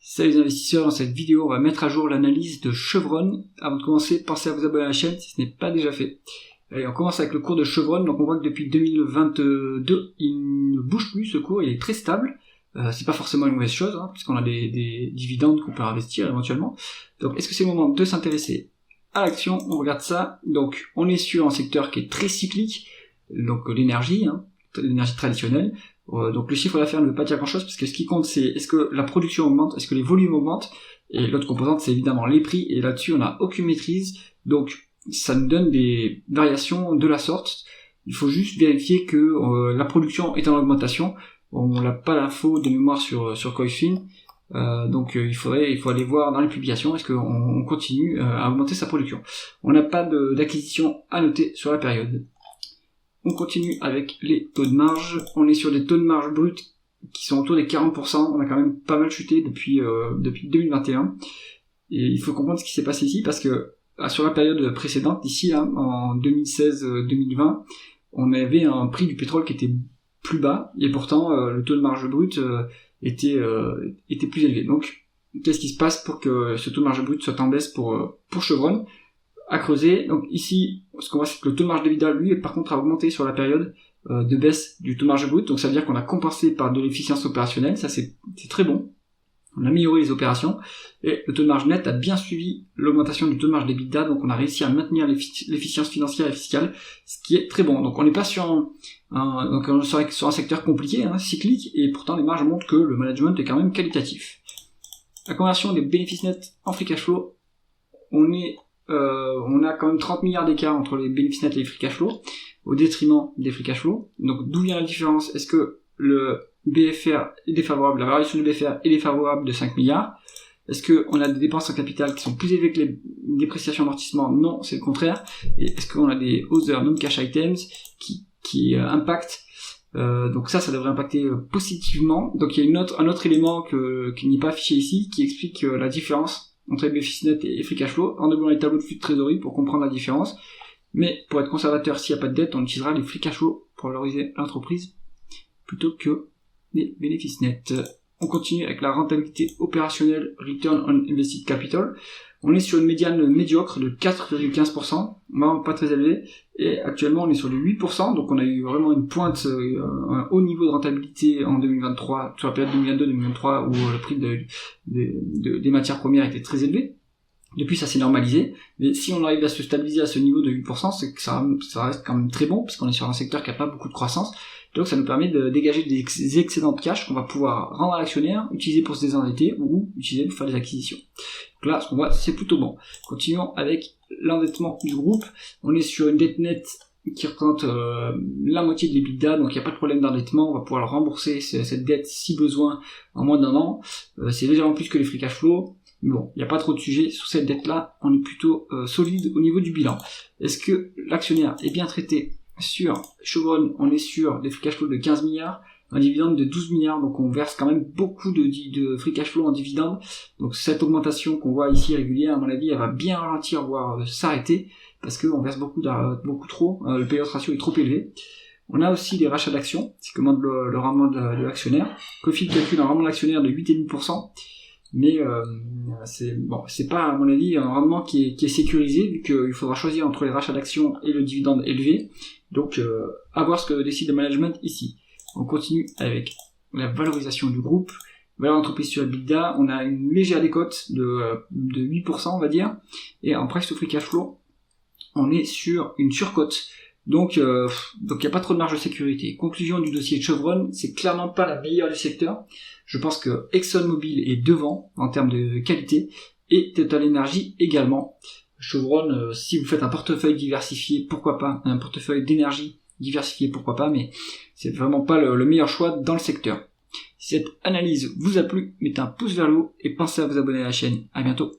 Salut les investisseurs, dans cette vidéo on va mettre à jour l'analyse de Chevron. Avant de commencer, pensez à vous abonner à la chaîne si ce n'est pas déjà fait. Allez, on commence avec le cours de Chevron. Donc on voit que depuis 2022, il ne bouge plus ce cours, il est très stable. C'est pas forcément une mauvaise chose, puisqu'on a des dividendes qu'on peut investir éventuellement. Donc est-ce que c'est le moment de s'intéresser à l'action? On regarde ça. Donc on est sur un secteur qui est très cyclique, donc l'énergie, l'énergie traditionnelle. Donc le chiffre d'affaires ne veut pas dire grand chose, parce que ce qui compte c'est est-ce que la production augmente, est-ce que les volumes augmentent, et l'autre composante c'est évidemment les prix, et là-dessus on n'a aucune maîtrise, donc ça nous donne des variations de la sorte. Il faut juste vérifier que la production est en augmentation. On n'a pas l'info de mémoire sur Coifin, donc il faut aller voir dans les publications, est-ce qu'on continue à augmenter sa production. On n'a pas d'acquisition à noter sur la période. On continue avec les taux de marge. On est sur des taux de marge bruts qui sont autour des 40%. On a quand même pas mal chuté depuis 2021. Et il faut comprendre ce qui s'est passé ici, parce que sur la période précédente, ici là, en 2016-2020, on avait un prix du pétrole qui était plus bas, et pourtant le taux de marge brut était plus élevé. Donc qu'est-ce qui se passe pour que ce taux de marge brut soit en baisse pour Chevron? À creuser. Donc ici, ce qu'on voit, c'est que le taux de marge d'EBITDA, lui, par contre, a augmenté sur la période de baisse du taux de marge brut. Donc ça veut dire qu'on a compensé par de l'efficience opérationnelle. Ça, c'est très bon. On a amélioré les opérations. Et le taux de marge net a bien suivi l'augmentation du taux de marge d'EBITDA. Donc on a réussi à maintenir l'efficience financière et fiscale, ce qui est très bon. Donc on n'est pas sur un secteur compliqué, cyclique, et pourtant les marges montrent que le management est quand même qualitatif. La conversion des bénéfices nets en free cash flow, on a quand même 30 milliards d'écart entre les bénéfices nets et les free cash flow, au détriment des free cash flow. Donc d'où vient la différence? Est-ce que le BFR est défavorable, la variation du BFR est défavorable de 5 milliards? Est-ce qu'on a des dépenses en capital qui sont plus élevées que les dépréciations amortissements? Non, c'est le contraire. Et est-ce qu'on a des other non-cash items qui impactent? Donc ça devrait impacter positivement. Donc il y a un autre élément qui n'est pas affiché ici, qui explique la différence entre les bénéfices nets et free cash flow, en débrouillant les tableaux de flux de trésorerie pour comprendre la différence. Mais pour être conservateur, s'il n'y a pas de dette, on utilisera les free cash flow pour valoriser l'entreprise plutôt que les bénéfices nets. On continue avec la rentabilité opérationnelle, return on invested capital. On est sur une médiane médiocre de 4,15%, vraiment pas très élevé, et actuellement on est sur le 8%, donc on a eu vraiment une pointe, un haut niveau de rentabilité en 2023, sur la période 2022-2023 où le prix des matières premières était très élevé. Depuis ça s'est normalisé, mais si on arrive à se stabiliser à ce niveau de 8%, c'est que ça reste quand même très bon, puisqu'on est sur un secteur qui n'a pas beaucoup de croissance. Donc ça nous permet de dégager des excédents de cash qu'on va pouvoir rendre à l'actionnaire, utiliser pour se désendetter ou utiliser pour faire des acquisitions. Donc là, ce qu'on voit, c'est plutôt bon. Continuons avec l'endettement du groupe. On est sur une dette nette qui représente la moitié de l'EBITDA, donc il n'y a pas de problème d'endettement. On va pouvoir rembourser cette dette si besoin en moins d'un an. C'est légèrement plus que les free cash flow. Mais bon, il n'y a pas trop de sujets sur cette dette-là. On est plutôt solide au niveau du bilan. Est-ce que l'actionnaire est bien traité? Sur Chevron, on est sur des free cash flow de 15 milliards, un dividende de 12 milliards, donc on verse quand même beaucoup de free cash flow en dividende. Donc cette augmentation qu'on voit ici régulière, à mon avis, elle va bien ralentir, voire s'arrêter, parce qu'on verse beaucoup trop, le payout ratio est trop élevé. On a aussi des rachats d'actions, ce qui commande le rendement de l'actionnaire. Coifin calcule un rendement de l'actionnaire de 8,5%. Mais c'est pas à mon avis un rendement qui est sécurisé, vu qu'il faudra choisir entre les rachats d'actions et le dividende élevé. Donc à voir ce que décide le management ici. On continue avec la valorisation du groupe. Valeur d'entreprise sur EBITDA, on a une légère décote de 8% on va dire, et en price to free cash flow on est sur une surcote. Donc il n'y a pas trop de marge de sécurité. Conclusion du dossier de Chevron, c'est clairement pas la meilleure du secteur. Je pense que ExxonMobil est devant en termes de qualité, et TotalEnergies également. Chevron, si vous faites un portefeuille diversifié, pourquoi pas, un portefeuille d'énergie diversifié, pourquoi pas, mais c'est vraiment pas le meilleur choix dans le secteur. Si cette analyse vous a plu, mettez un pouce vers le haut et pensez à vous abonner à la chaîne. À bientôt.